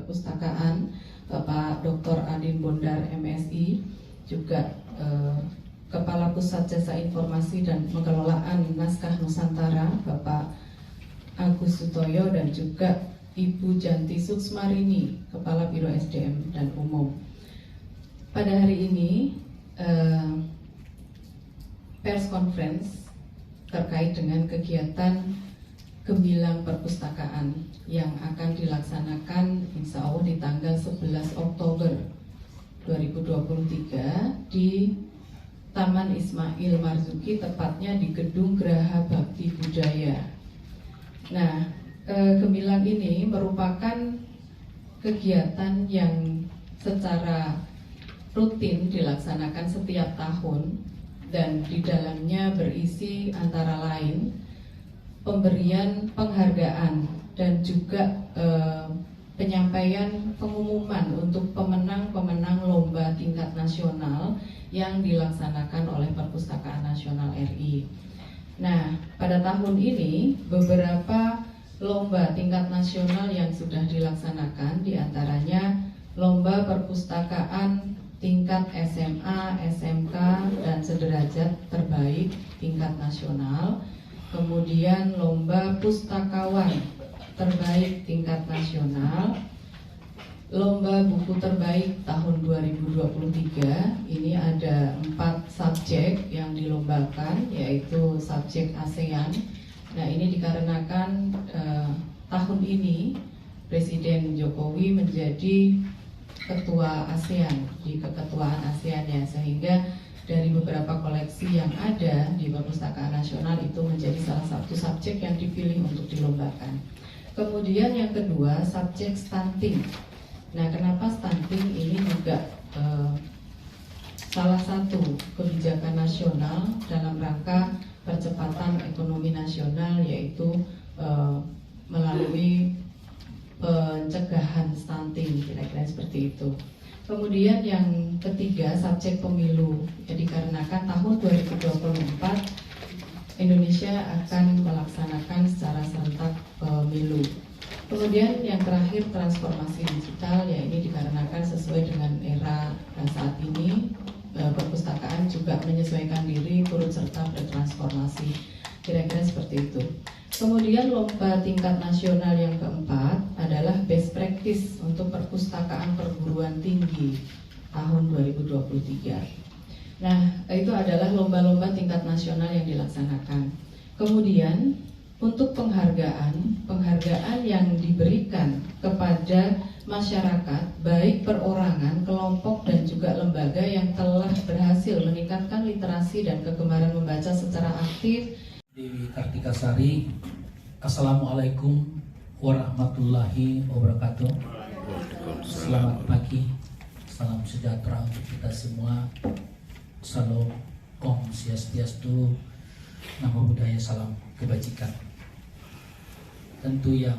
Perpustakaan, Bapak Dr. Adin Bondar MSI, juga Kepala Pusat Jasa Informasi dan Pengelolaan Naskah Nusantara, Bapak Agus Sutoyo, dan juga Ibu Janti Suksmarini, Kepala Biro SDM dan Umum. Pada hari ini, pers conference terkait dengan kegiatan Gemilang Perpustakaan yang akan dilaksanakan insya Allah di tanggal 11 Oktober 2023 di Taman Ismail Marzuki, tepatnya di Gedung Geraha Bakti Budaya. Nah, Gemilang ini merupakan kegiatan yang secara rutin dilaksanakan setiap tahun, dan di dalamnya berisi antara lain pemberian penghargaan dan juga penyampaian pengumuman untuk pemenang-pemenang lomba tingkat nasional yang dilaksanakan oleh Perpustakaan Nasional RI. Nah, pada tahun ini beberapa lomba tingkat nasional yang sudah dilaksanakan, diantaranya lomba perpustakaan tingkat SMA, SMK, dan sederajat terbaik tingkat nasional, kemudian lomba pustakawan terbaik tingkat nasional, lomba buku terbaik tahun 2023. Ini ada 4 subjek yang dilombakan, yaitu subjek ASEAN. Nah, ini dikarenakan tahun ini Presiden Jokowi menjadi ketua ASEAN, di keketuaan ASEAN ya, sehingga dari beberapa koleksi yang ada di Perpustakaan Nasional itu menjadi salah satu subjek yang dipilih untuk dilombakan. Kemudian yang kedua, subjek stunting. Nah, kenapa stunting? Ini juga salah satu kebijakan nasional dalam rangka percepatan ekonomi nasional, yaitu melalui pencegahan stunting, kira-kira seperti itu. Kemudian yang ketiga, subjek pemilu. Jadi dikarenakan tahun 2024 Indonesia akan melaksanakan secara serentak pemilu. Kemudian yang terakhir, transformasi digital, ya ini dikarenakan sesuai dengan era saat ini perpustakaan juga menyesuaikan diri turut serta bertransformasi, kira-kira seperti itu. Kemudian lomba tingkat nasional yang keempat adalah best practice untuk perpustakaan perguruan tinggi tahun 2023. Nah, itu adalah lomba-lomba tingkat nasional yang dilaksanakan. Kemudian untuk penghargaan yang diberikan kepada masyarakat, baik perorangan, kelompok, dan juga lembaga yang telah berhasil meningkatkan literasi dan kegemaran membaca secara aktif. Dewi Kartikasari, Assalamualaikum warahmatullahi wabarakatuh. Selamat pagi, salam sejahtera untuk kita semua. Salam Om Swastiastu, Namo Buddhaya, salam kebajikan. Tentu yang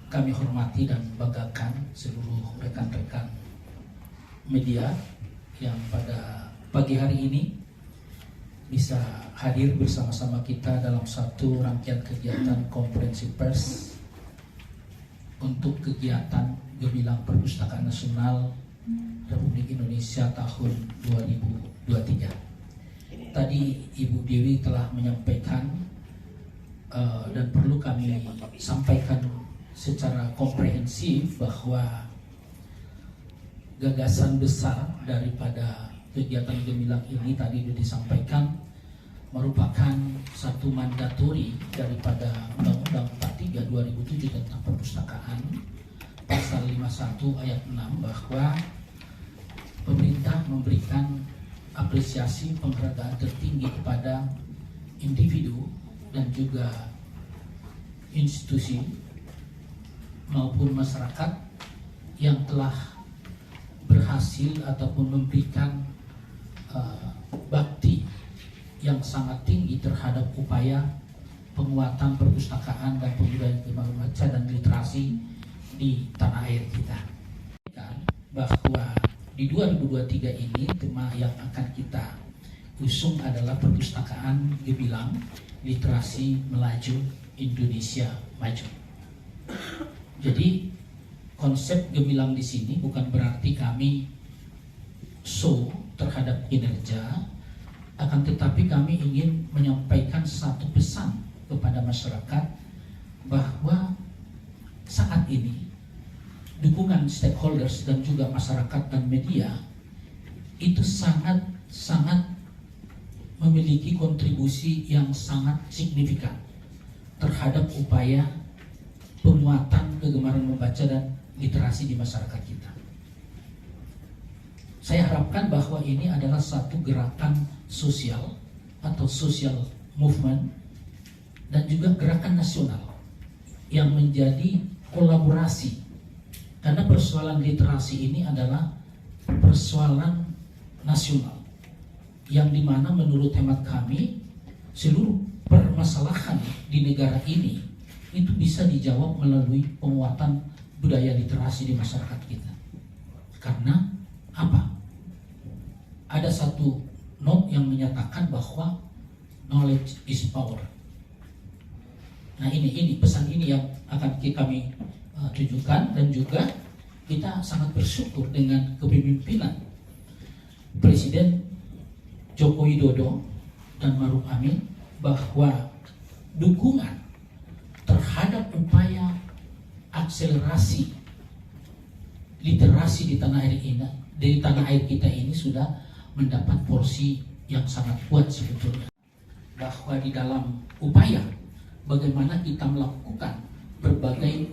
kami hormati dan banggakan seluruh rekan-rekan media yang pada pagi hari ini bisa hadir bersama-sama kita dalam satu rangkaian kegiatan konferensi pers untuk kegiatan Gemilang Perpustakaan Nasional Republik Indonesia tahun 2023. Tadi Ibu Dewi telah menyampaikan dan perlu kami sampaikan secara komprehensif bahwa gagasan besar daripada kegiatan Gemilang ini tadi sudah disampaikan merupakan satu mandatori daripada Undang-Undang 43 2007 tentang perpustakaan, pasal 51 ayat 6, bahwa pemerintah memberikan apresiasi penghargaan tertinggi kepada individu dan juga institusi maupun masyarakat yang telah berhasil ataupun memberikan bakti yang sangat tinggi terhadap upaya penguatan perpustakaan dan pembudayaan membaca dan literasi di tanah air kita. Bahwa di 2023 ini tema yang akan kita usung adalah perpustakaan Gemilang, literasi melaju, Indonesia maju. Jadi konsep gemilang di sini bukan berarti kami show terhadap kinerja, akan tetapi kami ingin menyampaikan satu pesan kepada masyarakat bahwa saat ini dukungan stakeholders dan juga masyarakat dan media itu sangat memiliki kontribusi yang sangat signifikan terhadap upaya penguatan kegemaran membaca dan literasi di masyarakat kita. Saya harapkan bahwa ini adalah satu gerakan sosial atau social movement dan juga gerakan nasional yang menjadi kolaborasi, karena persoalan literasi ini adalah persoalan nasional yang dimana menurut hemat kami seluruh permasalahan di negara ini itu bisa dijawab melalui penguatan budaya literasi di masyarakat kita. Karena apa? Ada satu note yang menyatakan bahwa knowledge is power. Nah ini pesan ini yang akan kami tujukan, dan juga kita sangat bersyukur dengan kepemimpinan Presiden Joko Widodo dan Maruf Amin bahwa dukungan terhadap upaya akselerasi literasi di tanah air ini, dari tanah air kita ini sudah mendapat porsi yang sangat kuat sebetulnya. Bahwa di dalam upaya bagaimana kita melakukan berbagai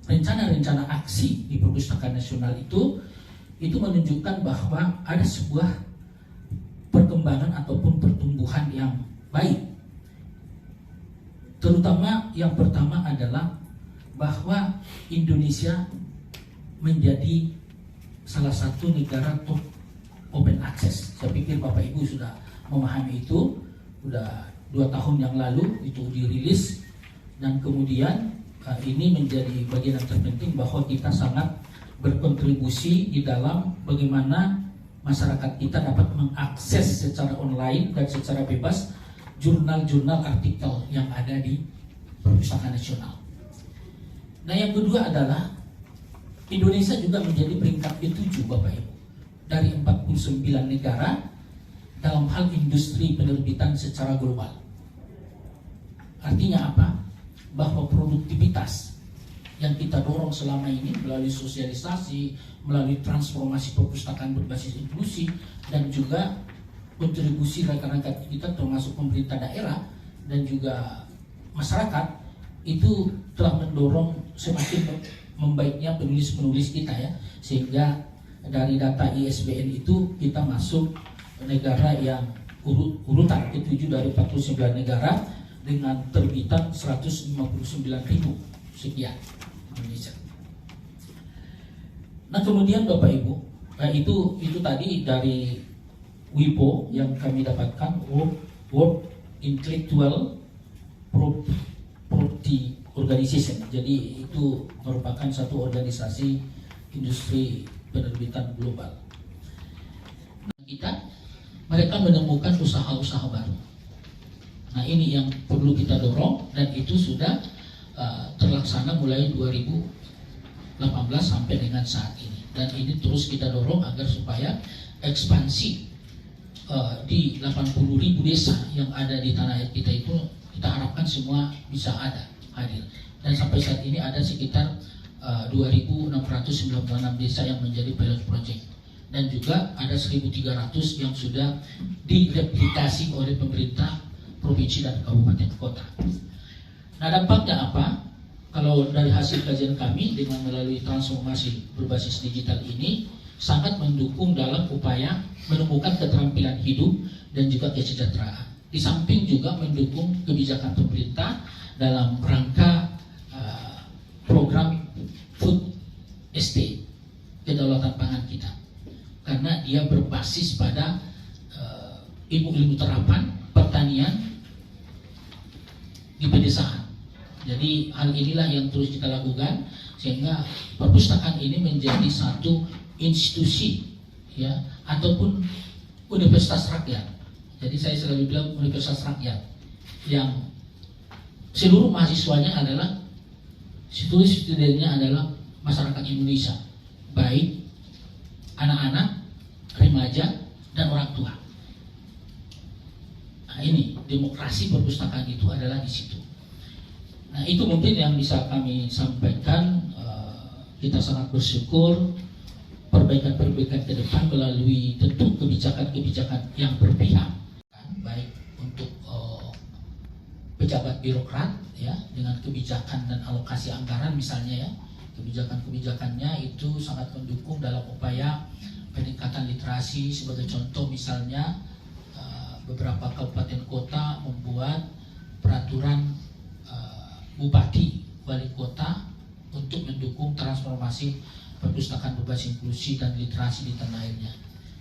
rencana-rencana aksi di Perpustakaan Nasional itu menunjukkan bahwa ada sebuah perkembangan ataupun pertumbuhan yang baik. Terutama yang pertama adalah bahwa Indonesia menjadi salah satu negara top open access. Saya pikir Bapak Ibu sudah memahami itu, sudah 2 tahun yang lalu itu dirilis, dan kemudian ini menjadi bagian yang terpenting bahwa kita sangat berkontribusi di dalam bagaimana masyarakat kita dapat mengakses secara online dan secara bebas jurnal-jurnal artikel yang ada di Perpustakaan Nasional. Nah yang kedua adalah Indonesia juga menjadi peringkat ke-7 Bapak Ibu dari 49 negara dalam hal industri penerbitan secara global. Artinya apa? Bahwa produktivitas yang kita dorong selama ini melalui sosialisasi, melalui transformasi perpustakaan berbasis inklusi, dan juga kontribusi rekan-rekan kita termasuk pemerintah daerah dan juga masyarakat, itu telah mendorong semakin membaiknya penulis-penulis kita ya, sehingga dari data ISBN itu kita masuk negara yang urutan ke-7 dari 49 negara dengan terbitan 159.000 sekian Indonesia. Nah kemudian Bapak Ibu, itu tadi dari WIPO yang kami dapatkan, World Intellectual Property Organization. Jadi itu merupakan satu organisasi industri penerbitan global. Mereka menemukan usaha-usaha baru. Nah ini yang perlu kita dorong, dan itu sudah terlaksana mulai 2018 sampai dengan saat ini. Dan ini terus kita dorong agar supaya ekspansi di 80.000 desa yang ada di tanah air kita itu kita harapkan semua bisa hadir. Dan sampai saat ini ada sekitar 2.696 desa yang menjadi pilot project, dan juga ada 1.300 yang sudah direplikasi oleh pemerintah provinsi dan kabupaten kota. Nah dampaknya apa? Kalau dari hasil kajian kami dengan melalui transformasi berbasis digital ini sangat mendukung dalam upaya menemukan keterampilan hidup dan juga kesejahteraan. Di samping juga mendukung kebijakan pemerintah dalam rangka program food estate, kedaulatan pangan kita, karena dia berbasis pada ilmu-ilmu terapan pertanian di pedesaan. Jadi hal inilah yang terus kita lakukan sehingga perpustakaan ini menjadi satu institusi ya, ataupun universitas rakyat. Jadi saya selalu bilang universitas rakyat yang seluruh mahasiswanya adalah Studennya adalah masyarakat Indonesia, baik anak-anak, remaja, dan orang tua. Nah, ini demokrasi perpustakaan itu adalah di situ. Nah, itu mungkin yang bisa kami sampaikan. Kita sangat bersyukur perbaikan-perbaikan ke depan melalui tentu kebijakan-kebijakan yang berpihak, baik untuk pejabat birokrat ya, dengan kebijakan dan alokasi anggaran misalnya ya, kebijakan-kebijakannya itu sangat mendukung dalam upaya peningkatan literasi. Sebagai contoh misalnya beberapa kabupaten kota membuat peraturan bupati wali kota untuk mendukung transformasi perpustakaan berbasis inklusi dan literasi di tanah airnya.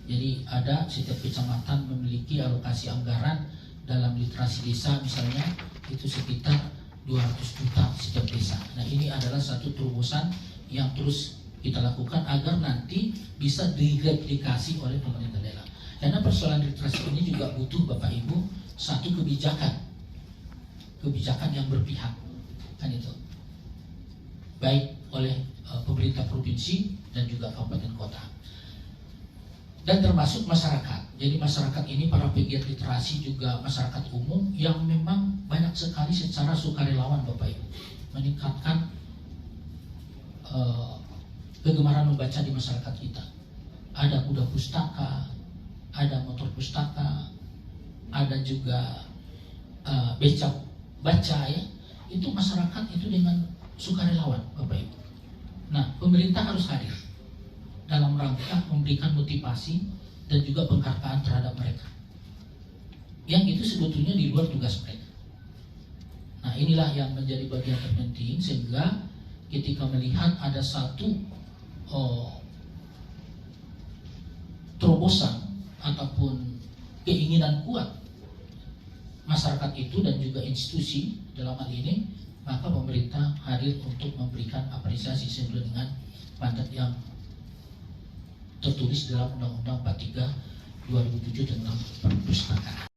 Jadi ada setiap kecamatan memiliki alokasi anggaran dalam literasi desa misalnya itu sekitar 200 juta setiap desa. Nah, ini adalah satu terobosan yang terus kita lakukan agar nanti bisa direplikasi oleh pemerintah daerah. Karena persoalan literasi ini juga butuh Bapak Ibu satu kebijakan yang berpihak, kan itu, baik oleh pemerintah provinsi dan juga kabupaten kota, dan termasuk masyarakat. Jadi masyarakat ini para pegiat literasi juga masyarakat umum yang memang banyak sekali secara sukarelawan Bapak Ibu meningkatkan kegemaran membaca di masyarakat kita. Ada kuda pustaka, ada motor pustaka, ada juga becak baca ya. Itu masyarakat itu dengan sukarelawan Bapak Ibu. Nah, pemerintah harus hadir dalam rangka memberikan motivasi dan juga penghargaan terhadap mereka. Yang itu sebetulnya di luar tugas mereka. Nah, inilah yang menjadi bagian terpenting sehingga ketika melihat ada satu terobosan ataupun keinginan kuat masyarakat itu dan juga institusi dalam hal ini, maka pemerintah hadir untuk memberikan apresiasi sesuai dengan mandat yang tertulis dalam Undang-Undang 43 2007 tentang perpustakaan.